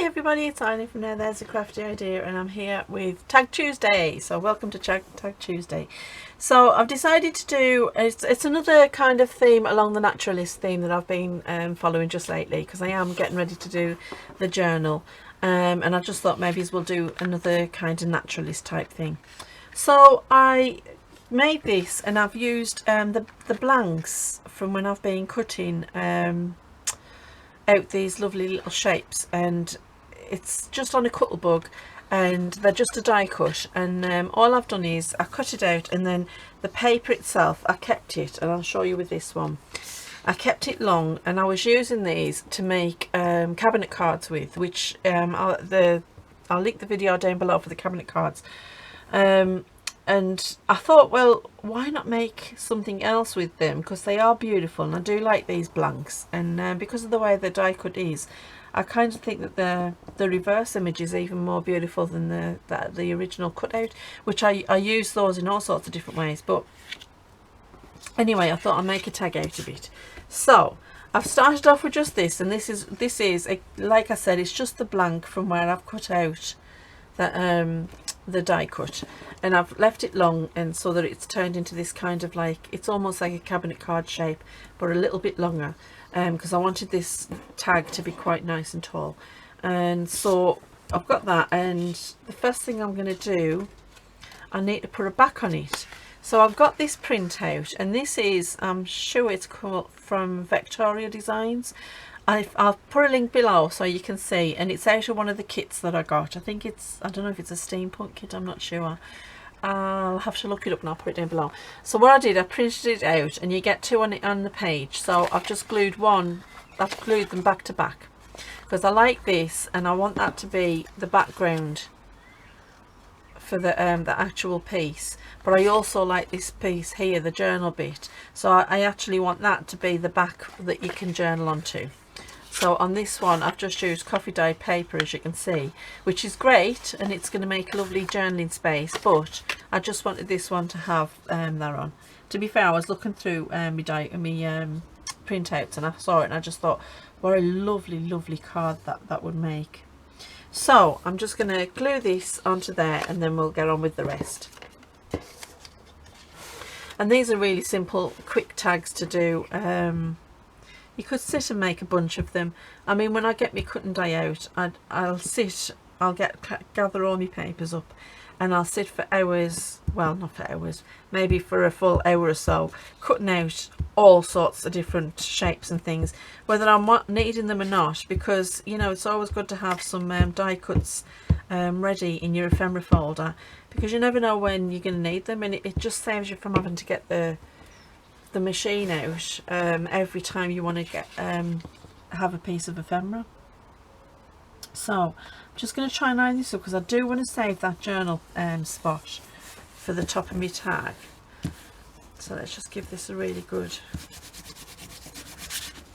Hi everybody, it's Eileen from Now There's a Crafty Idea, and I'm here with Tag Tuesday. So welcome to Tag Tuesday. So I've decided to do, it's another kind of theme along the naturalist theme that I've been following just lately, because I am getting ready to do the journal, and I just thought maybe we'll do another kind of naturalist type thing. So I made this, and I've used the blanks from when I've been cutting out these lovely little shapes, and it's just on a Cuttlebug, and they're just a die cut, and all I've done is I cut it out, and then the paper itself I kept it, and I'll show you with this one. I kept it long, and I was using these to make cabinet cards with, which I'll link the video down below for the cabinet cards. And I thought, well, why not make something else with them, because they are beautiful, and I do like these blanks, and because of the way the die cut is, I kind of think that the reverse image is even more beautiful than the original cutout, which I use those in all sorts of different ways. But anyway, I thought I'd make a tag out of it. So I've started off with just this, and this is like I said, it's just the blank from where I've cut out the die cut, and I've left it long, and so that it's turned into this kind of, like, it's almost like a cabinet card shape, but a little bit longer, because I wanted this tag to be quite nice and tall. And so I've got that, and the first thing I'm going to do, I need to put a back on it. So I've got this print out, and this is, I'm sure it's called from Vectoria Designs. I'll put a link below so you can see, and it's out of one of the kits that I got. I think it's, I don't know if it's a steampunk kit, I'm not sure. I'll have to look it up, and I'll put it down below. So what I did, I printed it out, and you get two on the page. So I've just glued one, I've glued them back to back, because I like this, and I want that to be the background for the actual piece. But I also like this piece here, the journal bit, so I actually want that to be the back that you can journal onto. So on this one, I've just used coffee dye paper, as you can see, which is great, and it's going to make a lovely journaling space, but I just wanted this one to have that on. To be fair, I was looking through my printouts, and I saw it, and I just thought, what a lovely card that would make. So I'm just going to glue this onto there, and then we'll get on with the rest. And these are really simple, quick tags to do. You could sit and make a bunch of them. I mean, when I get my cut and die out, I'll gather all my papers up, and I'll sit for hours, well, not for hours, maybe for a full hour or so, cutting out all sorts of different shapes and things, whether I'm needing them or not, because, you know, it's always good to have some die cuts ready in your ephemera folder, because you never know when you're going to need them, and it just saves you from having to get the machine out every time you want to have a piece of ephemera. So I'm just going to try and line this up, because I do want to save that journal spot for the top of my tag. So let's just give this a really good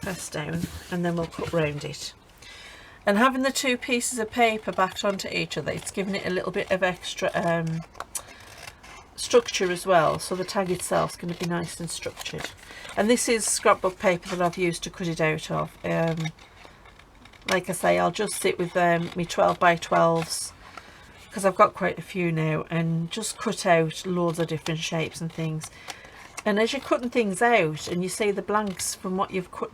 press down, and then we'll cut round it. And having the two pieces of paper backed onto each other, it's giving it a little bit of extra structure as well, so the tag itself is going to be nice and structured. And this is scrapbook paper that I've used to cut it out of. Like I say, I'll just sit with my 12 by 12s, because I've got quite a few now, and just cut out loads of different shapes and things. And as you're cutting things out, and you see the blanks from what you've cut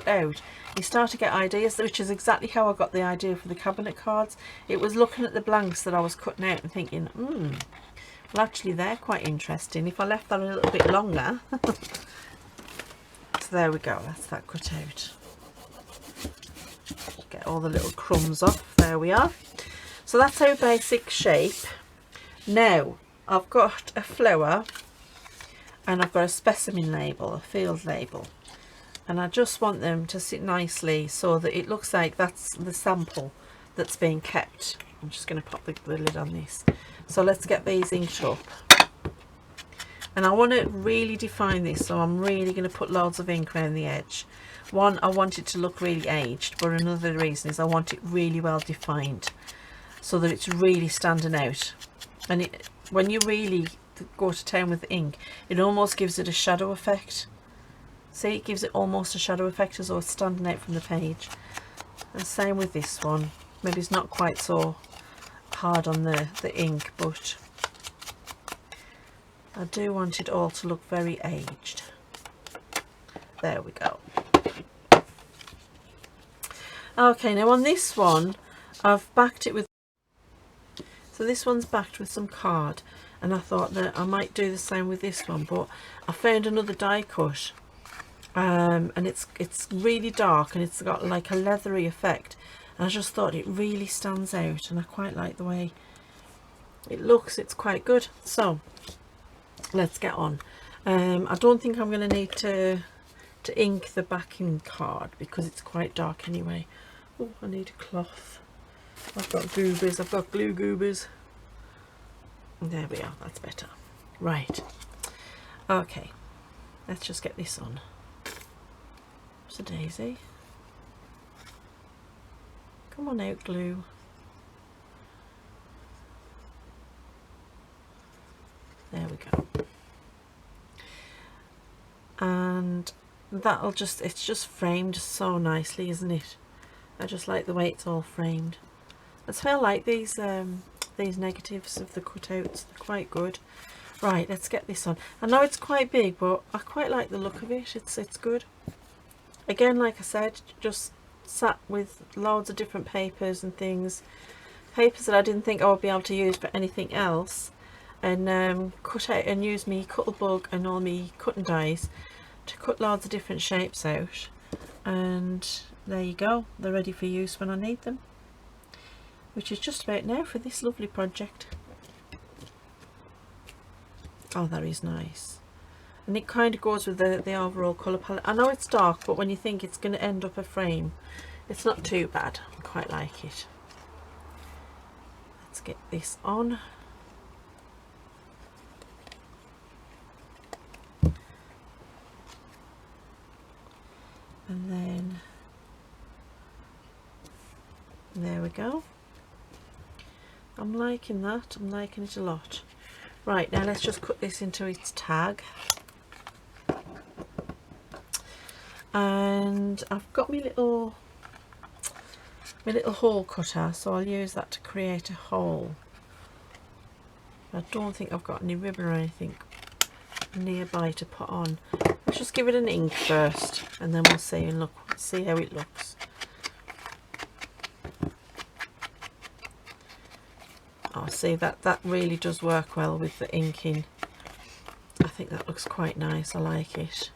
out, you start to get ideas, which is exactly how I got the idea for the cabinet cards. It was looking at the blanks that I was cutting out and thinking, well, actually they're quite interesting if I left that a little bit longer. So there we go, that's that cut out. Get all the little crumbs off, there we are. So that's our basic shape. Now I've got a flower, and I've got a specimen label, a field label, and I just want them to sit nicely so that it looks like that's the sample that's being kept. I'm just going to pop the lid on this. So let's get these inked up, and I want to really define this, so I'm really going to put loads of ink around the edge. One, I want it to look really aged, but another reason is I want it really well defined, so that it's really standing out. And when you really go to town with the ink, it almost gives it a shadow effect. See, it gives it almost a shadow effect, as though it's standing out from the page. And same with this one. Maybe it's not quite so hard on the ink, but I do want it all to look very aged. There we go. Okay, now on this one I've backed it with, so this one's backed with some card, and I thought that I might do the same with this one, but I found another die cut, and it's really dark and it's got like a leathery effect, and I just thought it really stands out, and I quite like the way it looks. It's quite good. So let's get on. I don't think I'm going to need to ink the backing card because it's quite dark anyway. Oh, I need a cloth. I've got goobers, I've got glue goobers. There we are, that's better. Right, okay, let's just get this on. It's a daisy. Come on out, glue. There we go. And that'll just, it's just framed so nicely, isn't it? I just like the way it's all framed. That's why I like these negatives of the cutouts. They're quite good. Right, let's get this on. I know it's quite big, but I quite like the look of it. It's good. Again, like I said, just sat with loads of different papers and things. Papers that I didn't think I would be able to use for anything else. And cut out and use me Cuttlebug and all me cutting dies to cut loads of different shapes out. And there you go. They're ready for use when I need them. Which is just about now for this lovely project. Oh, that is nice. And it kind of goes with the overall colour palette. I know it's dark, but when you think it's going to end up a frame, it's not too bad. I quite like it. Let's get this on. And then there we go. I'm liking that. I'm liking it a lot. Right, now let's just cut this into its tag. And I've got my little hole cutter, so I'll use that to create a hole. I don't think I've got any ribbon or anything nearby to put on. Let's just give it an ink first, and then we'll see and see how it looks. Oh, see, that really does work well with the inking. I think that looks quite nice. I like it.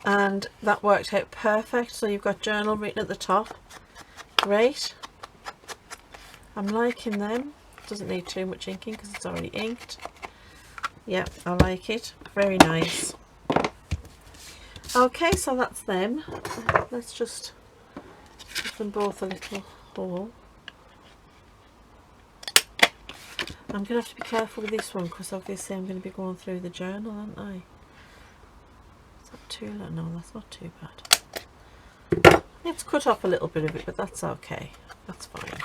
And that worked out perfect. So you've got journal written at the top. Great. I'm liking them. Doesn't need too much inking because it's already inked. Yep, I like it. Very nice. Okay, so that's them. Let's just give them both a little hole. I'm going to have to be careful with this one because obviously I'm going to be going through the journal, aren't I? Is that too low? No, that's not too bad. It's cut off a little bit of it, but that's okay. That's fine.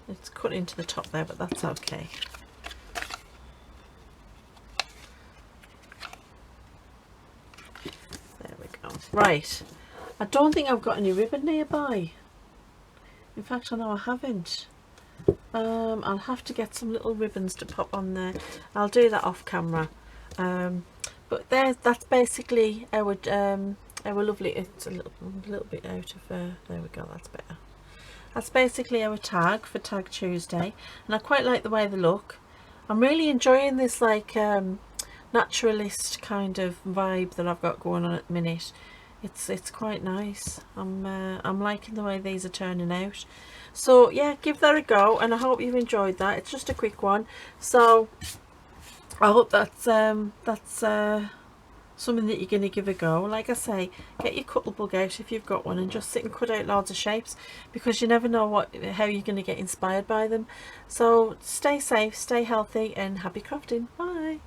It's cut into the top there, but that's okay. There we go. Right. I don't think I've got any ribbon nearby. In fact, I know I haven't. I'll have to get some little ribbons to pop on there. I'll do that off camera. But that's basically our lovely. It's a little bit out of there we go. That's better. That's basically our tag for Tag Tuesday, and I quite like the way they look. I'm really enjoying this like naturalist kind of vibe that I've got going on at the minute. It's quite nice. I'm liking the way these are turning out. So yeah, give that a go, and I hope you've enjoyed that. It's just a quick one, so I hope that's something that you're going to give a go. Like I say, get your Cuttlebug out if you've got one and just sit and cut out loads of shapes, because you never know how you're going to get inspired by them. So stay safe, stay healthy, and happy crafting. Bye.